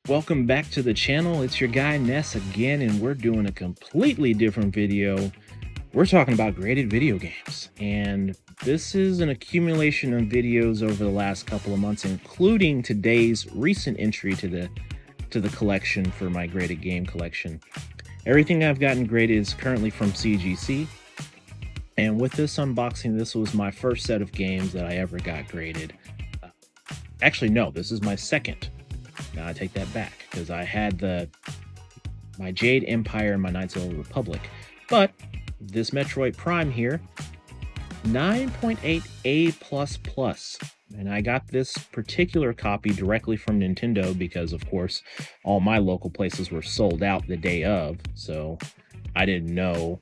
Welcome back to the channel. It's your guy Ness again, and we're doing a completely different video. We're talking about graded video games, and this is an accumulation of videos over the last couple of months, including today's recent entry to the collection for my graded game collection. Everything I've gotten graded is currently from CGC, and with this unboxing, this was my first set of games that I ever got graded. Actually, no, this is my second. Now I take that back because I had my Jade Empire and my Knights of the Old Republic, but this Metroid Prime here, 9.8 A++, and I got this particular copy directly from Nintendo because, of course, all my local places were sold out the day of, so I didn't know,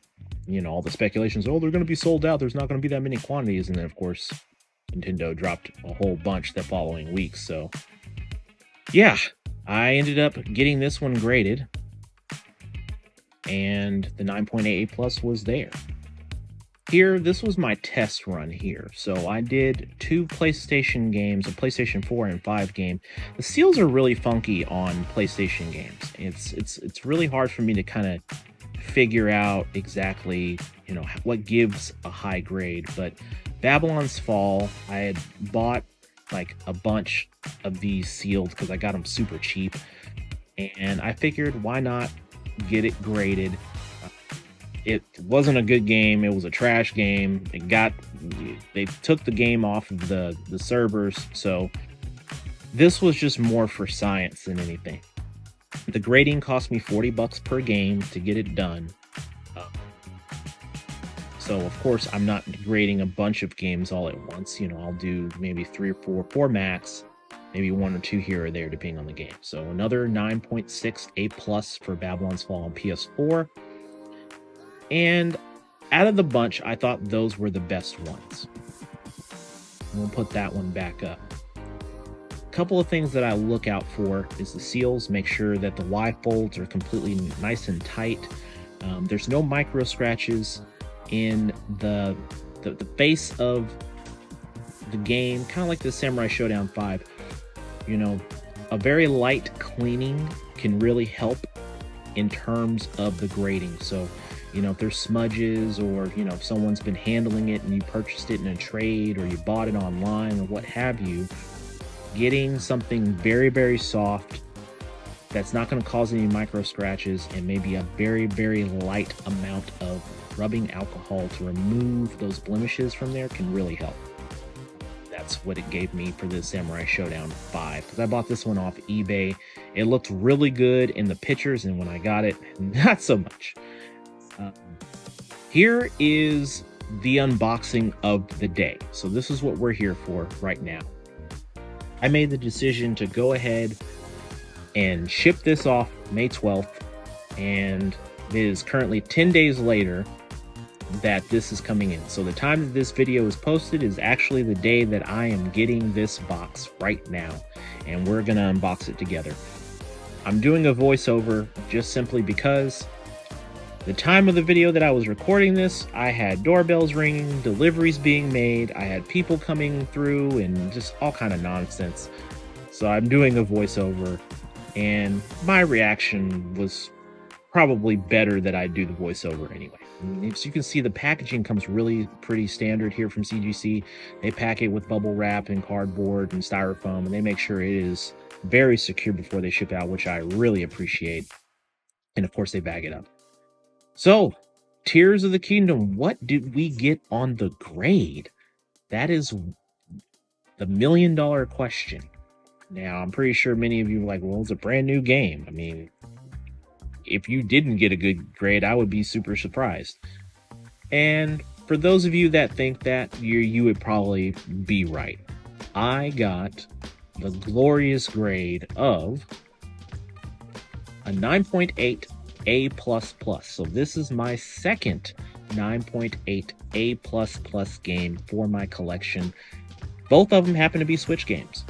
all the speculations. Oh, they're going to be sold out. There's not going to be that many quantities, and then of course, Nintendo dropped a whole bunch the following week. So yeah, I ended up getting this one graded, and the 9.8 A+ was there. Here, this was my test run here. So I did 2 PlayStation games, a PlayStation 4 and 5 game. The seals are really funky on PlayStation games. It's really hard for me to kind of figure out exactly, what gives a high grade. But Babylon's Fall, I had bought like a bunch of these sealed because I got them super cheap, and I figured why not get it graded. It wasn't a good game. It was a trash game. They took the game off of the servers, so this was just more for science than anything. The grading cost me $40 per game to get it done. So of course I'm not grading a bunch of games all at once. I'll do maybe 3 or 4 max, maybe 1 or 2 here or there depending on the game. So another 9.6 A+ for Babylon's Fall on PS4. And out of the bunch, I thought those were the best ones. We'll put that one back up. A couple of things that I look out for is the seals. Make sure that the Y folds are completely nice and tight. There's no micro scratches in the face of the game, kind of like the Samurai Showdown 5. A very light cleaning can really help in terms of the grading. So if there's smudges, or if someone's been handling it and you purchased it in a trade or you bought it online or what have you, getting something very, very soft that's not going to cause any micro scratches and maybe a very, very light amount of rubbing alcohol to remove those blemishes from there can really help. That's what it gave me for the Samurai Showdown 5, because I bought this one off eBay. It looked really good in the pictures, and when I got it, not so much. Here is the unboxing of the day. So this is what we're here for right now. I made the decision to go ahead and ship this off May 12th, and it is currently 10 days later that this is coming in. So the time that this video is posted is actually the day that I am getting this box right now, and we're gonna unbox it together. I'm doing a voiceover just simply because the time of the video that I was recording this, I had doorbells ringing, deliveries being made, I had people coming through, and just all kind of nonsense. So I'm doing a voiceover, and my reaction was probably better that I do the voiceover anyway. As you can see, the packaging comes really pretty standard here from CGC. They pack it with bubble wrap and cardboard and styrofoam, and they make sure it is very secure before they ship out, which I really appreciate. And of course, they bag it up. So, Tears of the Kingdom, what did we get on the grade? That is the million-dollar question. Now, I'm pretty sure many of you are like, well, it's a brand new game. I mean, if you didn't get a good grade, I would be super surprised. And for those of you that think that, you would probably be right. I got the glorious grade of a 9.8 A++. So this is my second 9.8 A++ game for my collection. Both of them happen to be Switch games.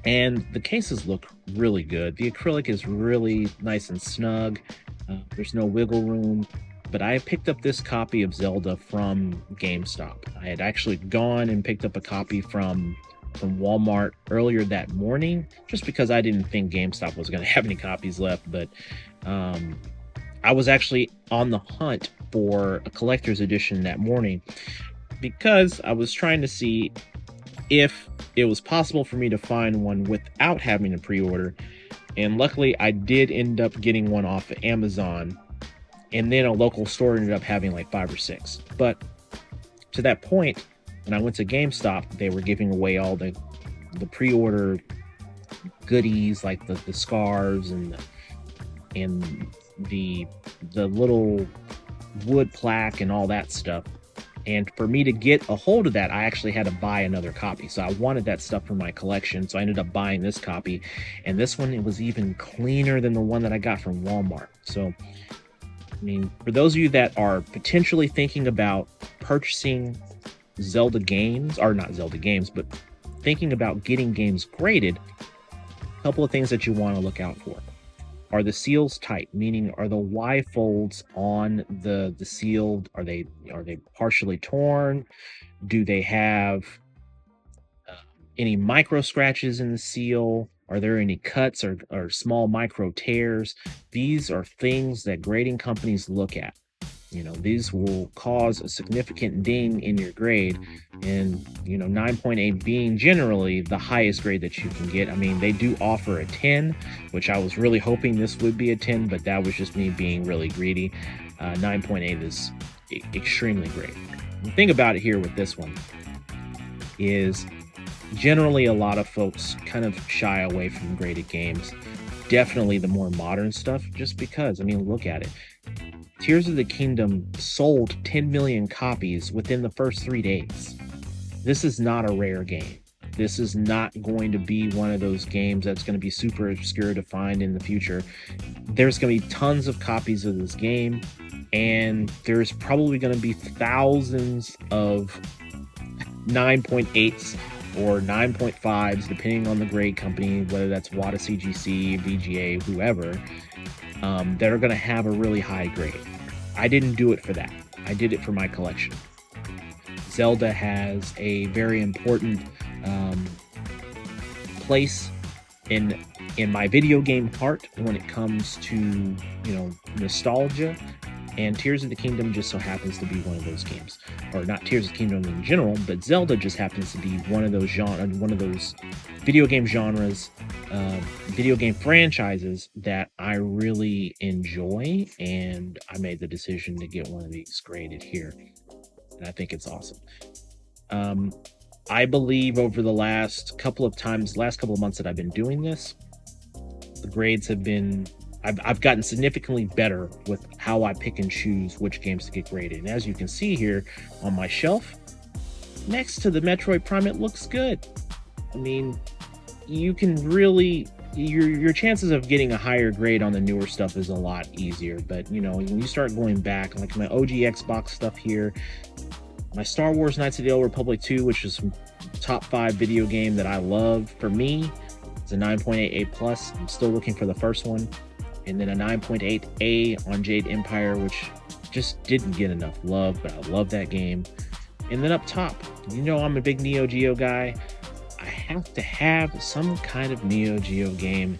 And the cases look really good. The acrylic is really nice and snug. There's no wiggle room. But I picked up this copy of Zelda from GameStop. I had actually gone and picked up a copy from from Walmart earlier that morning, just because I didn't think GameStop was going to have any copies left. But I was actually on the hunt for a collector's edition that morning because I was trying to see if it was possible for me to find one without having to pre-order. And luckily, I did end up getting one off of Amazon, and then a local store ended up having like 5 or 6. But to that point, when I went to GameStop, they were giving away all the pre-order goodies, like the scarves and the little wood plaque and all that stuff. And for me to get a hold of that, I actually had to buy another copy. So I wanted that stuff for my collection. So I ended up buying this copy. And this one, it was even cleaner than the one that I got from Walmart. So, I mean, for those of you that are potentially thinking about purchasing Zelda games, or not Zelda games, but thinking about getting games graded, a couple of things that you want to look out for. Are the seals tight? Meaning, are the Y folds on the seal, are they partially torn? Do they have any micro scratches in the seal? Are there any cuts or small micro tears? These are things that grading companies look at. You know, these will cause a significant ding in your grade, and 9.8 being generally the highest grade that you can get. I mean, they do offer a 10, which I was really hoping this would be a 10, but that was just me being really greedy. 9.8 is extremely great. The thing about it here with this one is generally a lot of folks kind of shy away from graded games. Definitely the more modern stuff, just because, I mean, look at it. Tears of the Kingdom sold 10 million copies within the first 3 days. This is not a rare game. This is not going to be one of those games that's going to be super obscure to find in the future. There's going to be tons of copies of this game, and there's probably going to be thousands of 9.8s or 9.5s, depending on the grade company, whether that's WATA, CGC, VGA, whoever, that are going to have a really high grade. I didn't do it for that. I did it for my collection. Zelda has a very important place in my video game heart when it comes to nostalgia, and Tears of the Kingdom just so happens to be one of those games. Or not Tears of the Kingdom in general, but Zelda just happens to be one of those video game genres, video game franchises that I really enjoy, and I made the decision to get one of these graded here, and I think it's awesome. I believe over the last couple of months that I've been doing this, the grades have been, I've gotten significantly better with how I pick and choose which games to get graded. And as you can see here on my shelf, next to the Metroid Prime, it looks good. I mean, you can really, your chances of getting a higher grade on the newer stuff is a lot easier. But when you start going back, like my OG Xbox stuff here, my Star Wars Knights of the Old Republic 2, which is top 5 video game that I love, for me, it's a 9.88+. I'm still looking for the first one. And then a 9.8A on Jade Empire, which just didn't get enough love, but I love that game. And then up top, I'm a big Neo Geo guy. I have to have some kind of Neo Geo game,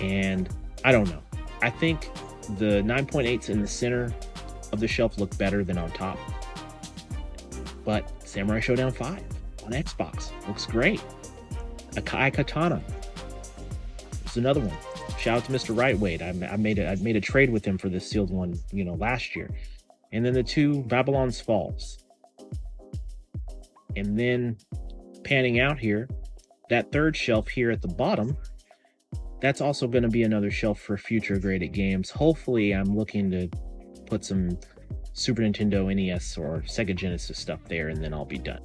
and I don't know. I think the 9.8s in the center of the shelf look better than on top. But Samurai Showdown 5 on Xbox looks great. Akai Katana is another one. Shout out to Mr. Rightweight. I made a trade with him for this sealed one, last year. And then the 2 Babylon's Falls. And then panning out here, that third shelf here at the bottom, that's also going to be another shelf for future graded games. Hopefully, I'm looking to put some Super Nintendo NES or Sega Genesis stuff there, and then I'll be done.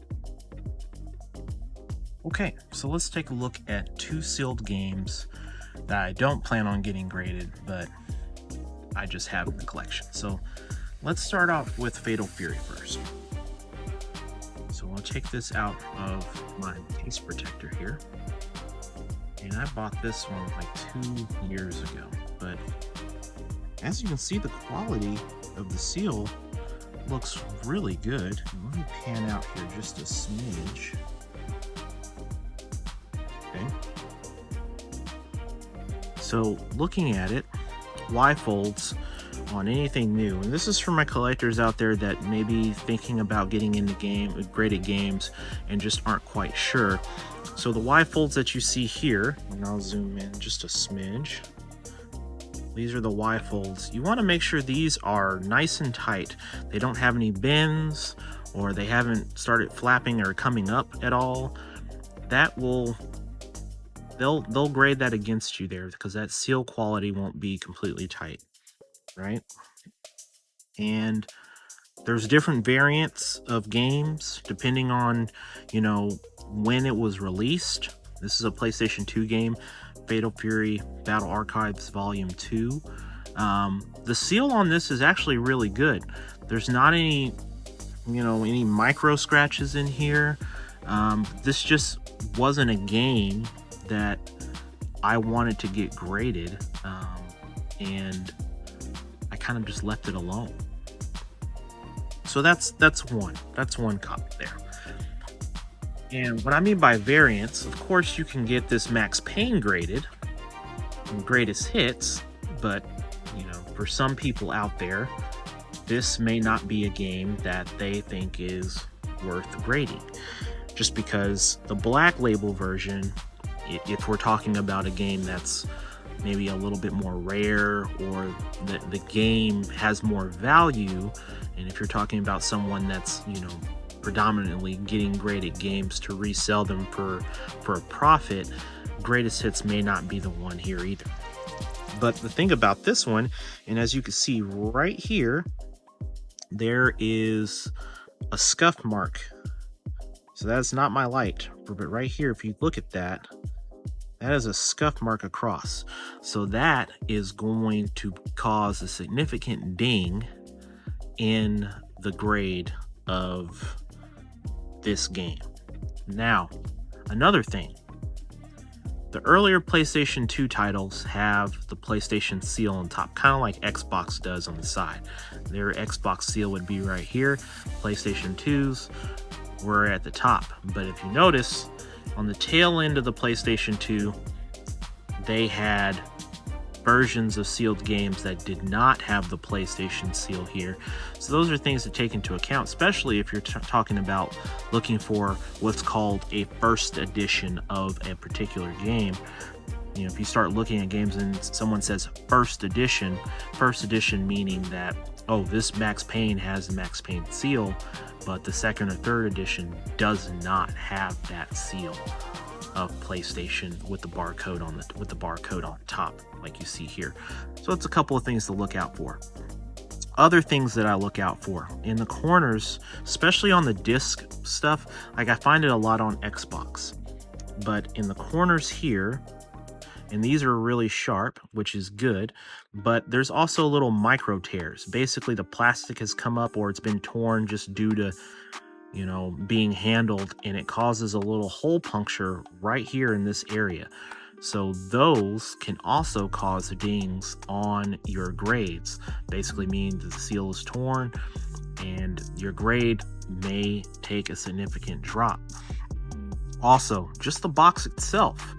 Okay, so let's take a look at 2 sealed games that I don't plan on getting graded, but I just have in the collection. So let's start off with Fatal Fury first. So I'll take this out of my case protector here. And I bought this one like 2 years ago, but as you can see, the quality of the seal looks really good. Let me pan out here just a smidge. Okay. So looking at it, Y folds on anything new, and this is for my collectors out there that may be thinking about getting into graded games and just aren't quite sure. So the Y folds that you see here, and I'll zoom in just a smidge. These are the Y folds. You want to make sure these are nice and tight. They don't have any bends, or they haven't started flapping or coming up at all. That will, they'll grade that against you there, because that seal quality won't be completely tight, right? And there's different variants of games depending on, you know, when it was released. This is a PlayStation 2 game, Fatal Fury Battle Archives Volume 2. The seal on this is actually really good. There's not any, you know, any micro scratches in here. This just wasn't a game that I wanted to get graded, and I kind of just left it alone. So that's one copy there. And what I mean by variants, of course, you can get this Max Payne graded and greatest hits, but you know, for some people out there, this may not be a game that they think is worth grading, just because the Black Label version, if we're talking about a game that's maybe a little bit more rare, or the game has more value, and if you're talking about someone that's, you know, predominantly getting graded games to resell them for a profit, greatest hits may not be the one here either. But the thing about this one, and as you can see right here, there is a scuff mark. So that's not my light, but right here, if you look at that, that is a scuff mark across. So that is going to cause a significant ding in the grade of this game. Now, another thing, the earlier PlayStation 2 titles have the PlayStation seal on top, kind of like Xbox does on the side. Their Xbox seal would be right here. PlayStation 2s were at the top. But if you notice, on the tail end of the PlayStation 2, they had versions of sealed games that did not have the PlayStation seal here. So those are things to take into account, especially if you're talking about looking for what's called a first edition of a particular game. You know, if you start looking at games and someone says first edition meaning that, oh, this Max Payne has the Max Payne seal, but the second or third edition does not have that seal of PlayStation with the barcode on top, like you see here. So it's a couple of things to look out for. Other things that I look out for in the corners, especially on the disc stuff, like I find it a lot on Xbox, but in the corners here, and these are really sharp, which is good, but there's also little micro tears. Basically the plastic has come up, or it's been torn just due to, you know, being handled, and it causes a little hole puncture right here in this area. So those can also cause dings on your grades. Basically means the seal is torn and your grade may take a significant drop. Also, just the box itself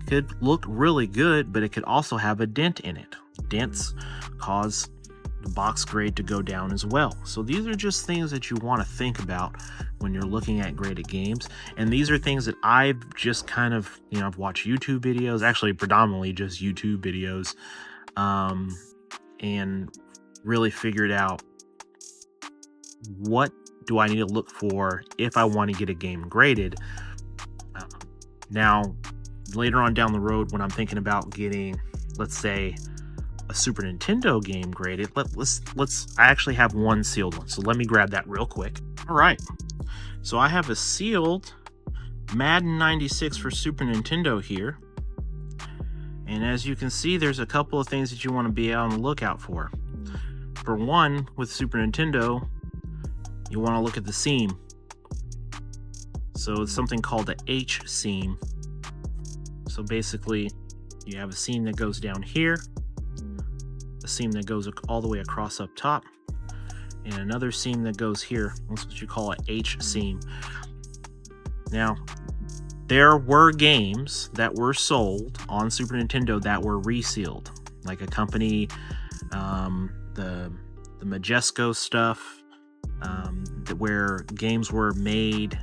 could look really good, but it could also have a dent in it. Dents cause the box grade to go down as well. So these are just things that you want to think about when you're looking at graded games. And these are things that I've just kind of, you know, I've watched YouTube videos, actually predominantly just YouTube videos, and really figured out what do I need to look for if I want to get a game graded. Now, later on down the road, when I'm thinking about getting, let's say, a Super Nintendo game graded, I actually have one sealed one, so let me grab that real quick. All right, so I have a sealed Madden 96 for Super Nintendo here, and as you can see, there's a couple of things that you want to be on the lookout for. For one, with Super Nintendo, you want to look at the seam. So it's something called the H seam. So basically, you have a seam that goes down here, a seam that goes all the way across up top, and another seam that goes here. That's what you call an H seam. Now, there were games that were sold on Super Nintendo that were resealed, like a company, the Majesco stuff, where games were made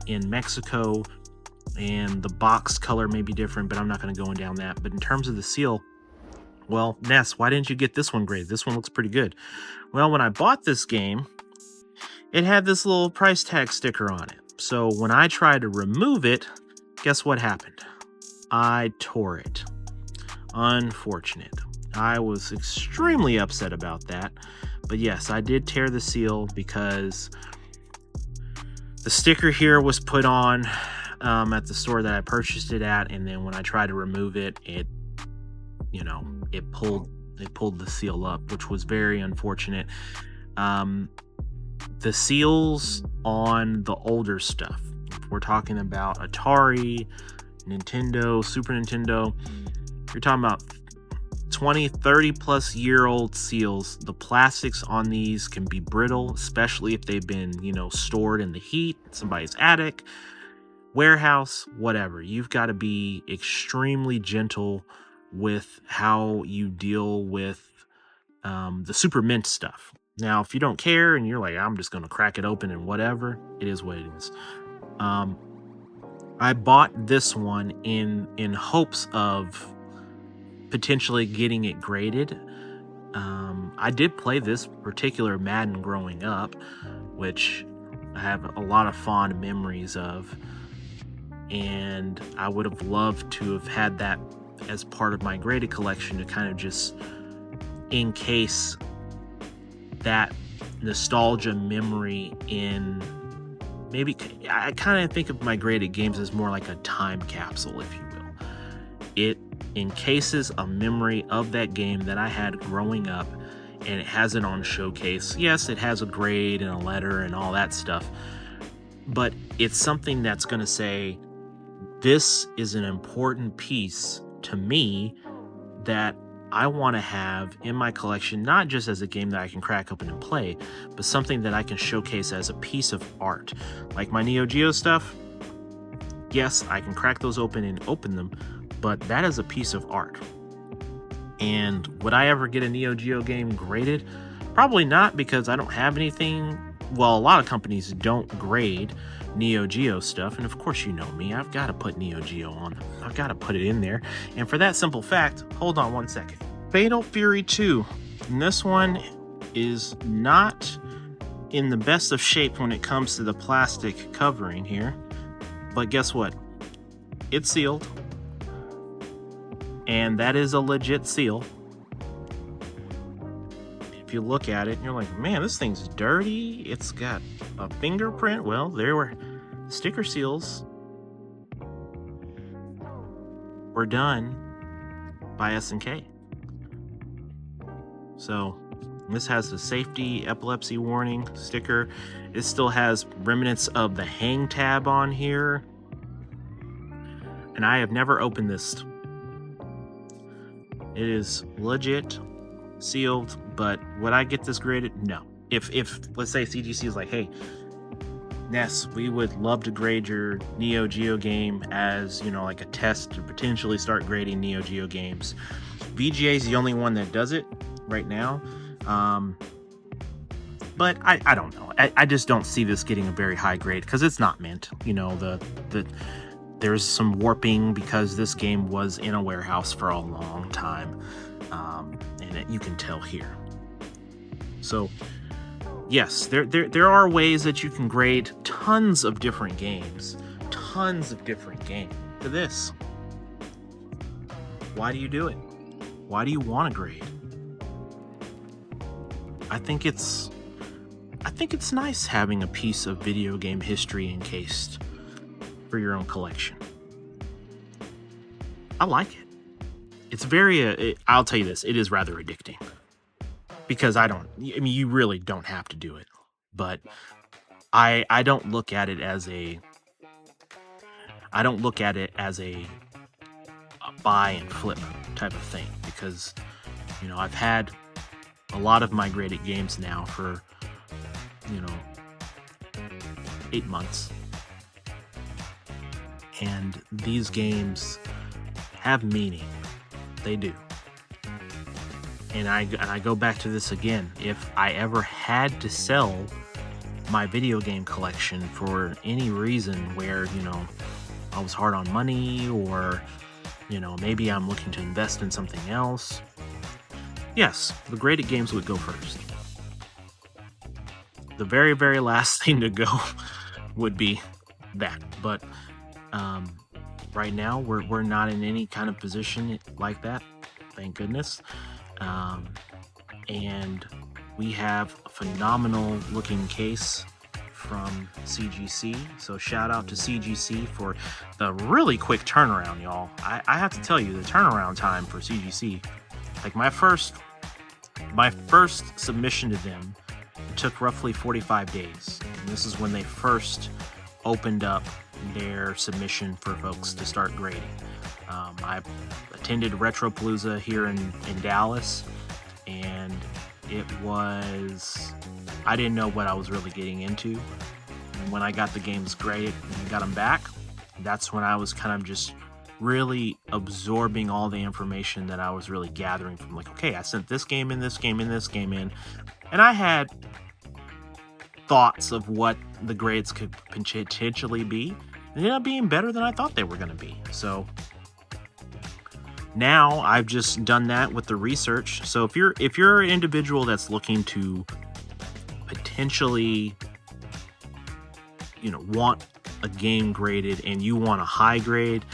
in Mexico, and the box color may be different, but I'm not going to go down that. But in terms of the seal, well, Ness, why didn't you get this one graded? This one looks pretty good. Well, when I bought this game, it had this little price tag sticker on it. So when I tried to remove it, guess what happened? I tore it. Unfortunate. I was extremely upset about that. But yes, I did tear the seal because the sticker here was put on at the store that I purchased it at, and then when I tried to remove it, it pulled the seal up, which was very unfortunate. The seals on the older stuff, if we're talking about Atari, Nintendo, Super Nintendo, you're talking about 20, 30 plus year old seals. The plastics on these can be brittle, especially if they've been, stored in the heat, somebody's attic, warehouse, whatever. You've got to be extremely gentle with how you deal with the Super Mint stuff. Now, if you don't care and you're like, I'm just going to crack it open and whatever, it is what it is. I bought this one in hopes of potentially getting it graded. I did play this particular Madden growing up, which I have a lot of fond memories of, and I would have loved to have had that as part of my graded collection to kind of just encase that nostalgia memory in. Maybe I kind of think of my graded games as more like a time capsule, if you will. It encases a memory of that game that I had growing up, and it has it on showcase. Yes, it has a grade and a letter and all that stuff, but it's something that's going to say, this is an important piece to me that I want to have in my collection, not just as a game that I can crack open and play, but something that I can showcase as a piece of art. Like my Neo Geo stuff, yes, I can crack those open and open them, but that is a piece of art. And would I ever get a Neo Geo game graded? Probably not, because I don't have anything. Well, a lot of companies don't grade Neo Geo stuff, and of course you know me, I've got to put Neo Geo on them. I've got to put it in there. And for that simple fact, hold on one second. Fatal Fury 2. And this one is not in the best of shape when it comes to the plastic covering here. But guess what? It's sealed. And that is a legit seal. If you look at it, you're like, man, this thing's dirty. It's got a fingerprint. Well, there were sticker seals were done by S&K. So this has the safety epilepsy warning sticker. It still has remnants of the hang tab on here. And I have never opened this. It is legit sealed, but would I get this graded? No. If let's say CGC is like, hey, Ness, we would love to grade your Neo Geo game as, like a test to potentially start grading Neo Geo games. VGA is the only one that does it right now. But I don't know. I just don't see this getting a very high grade because it's not meant. There's some warping because this game was in a warehouse for a long time. And you can tell here. So yes, there are ways that you can grade tons of different games. To this. Why do you do it? Why do you want to grade? I think it's nice having a piece of video game history encased for your own collection. I like it. It's very, I'll tell you this, it is rather addicting. Because you really don't have to do it. But I don't look at it as a buy and flip type of thing. Because, I've had a lot of my graded games now for, 8 months. and these games have meaning. They do. And I go back to this again. If I ever had to sell my video game collection for any reason where, I was hard on money, or, maybe I'm looking to invest in something else, yes, the graded games would go first. The very, very last thing to go would be that. But right now, we're not in any kind of position like that, thank goodness. And we have a phenomenal looking case from CGC. So shout out to CGC for the really quick turnaround, y'all. I have to tell you, the turnaround time for CGC, like my first submission to them, it took roughly 45 days. And this is when they first opened up their submission for folks to start grading. I attended Retropalooza here in Dallas, and I didn't know what I was really getting into. And when I got the games graded and got them back, that's when I was kind of just really absorbing all the information that I was really gathering from, like, okay, I sent this game in, this game in, this game in, and I had thoughts of what the grades could potentially be. It ended up being better than I thought they were going to be. So now I've just done that with the research. So if you're an individual that's looking to potentially, want a game graded, and you want a high grade,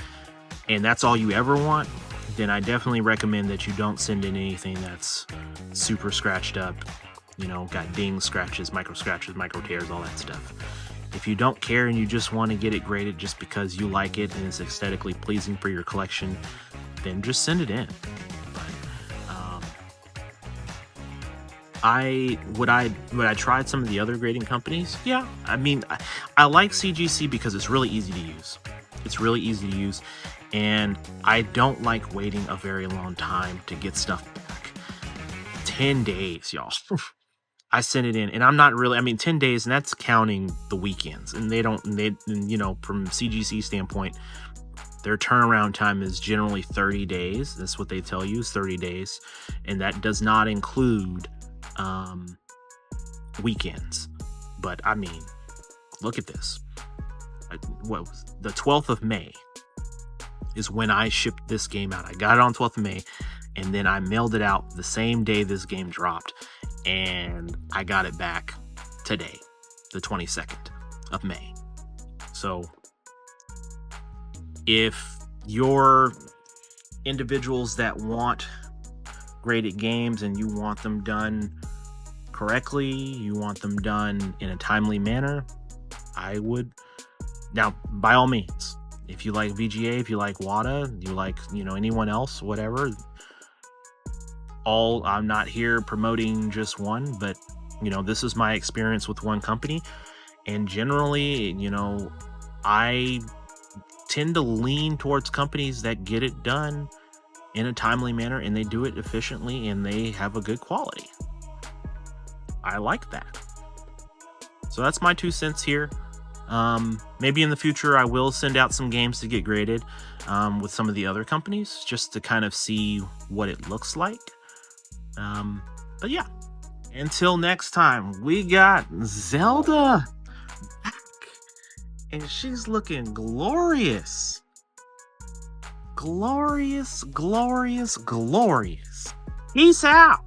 and that's all you ever want, then I definitely recommend that you don't send in anything that's super scratched up, got dings, scratches, micro tears, all that stuff. If you don't care and you just want to get it graded just because you like it and it's aesthetically pleasing for your collection, then just send it in. But would I tried some of the other grading companies? Yeah, I mean, I like CGC because it's really easy to use. It's really easy to use, and I don't like waiting a very long time to get stuff back. 10 days, y'all. I sent it in, and I'm not really, 10 days, and that's counting the weekends. And from CGC standpoint, their turnaround time is generally 30 days. That's what they tell you, is 30 days. And that does not include weekends. But look at this. The 12th of May is when I shipped this game out. I got it on 12th of May, and then I mailed it out the same day this game dropped. And I got it back today, the 22nd of May. So if you're individuals that want graded games and you want them done correctly, you want them done in a timely manner, I would, now by all means, if you like VGA, if you like WADA, you like, anyone else, whatever, I'm not here promoting just one, but this is my experience with one company, and generally, I tend to lean towards companies that get it done in a timely manner, and they do it efficiently, and they have a good quality. I like that. So that's my 2 cents here. Maybe in the future I will send out some games to get graded with some of the other companies, just to kind of see what it looks like. But yeah, until next time, we got Zelda back, and she's looking glorious. Glorious, glorious, glorious. Peace out.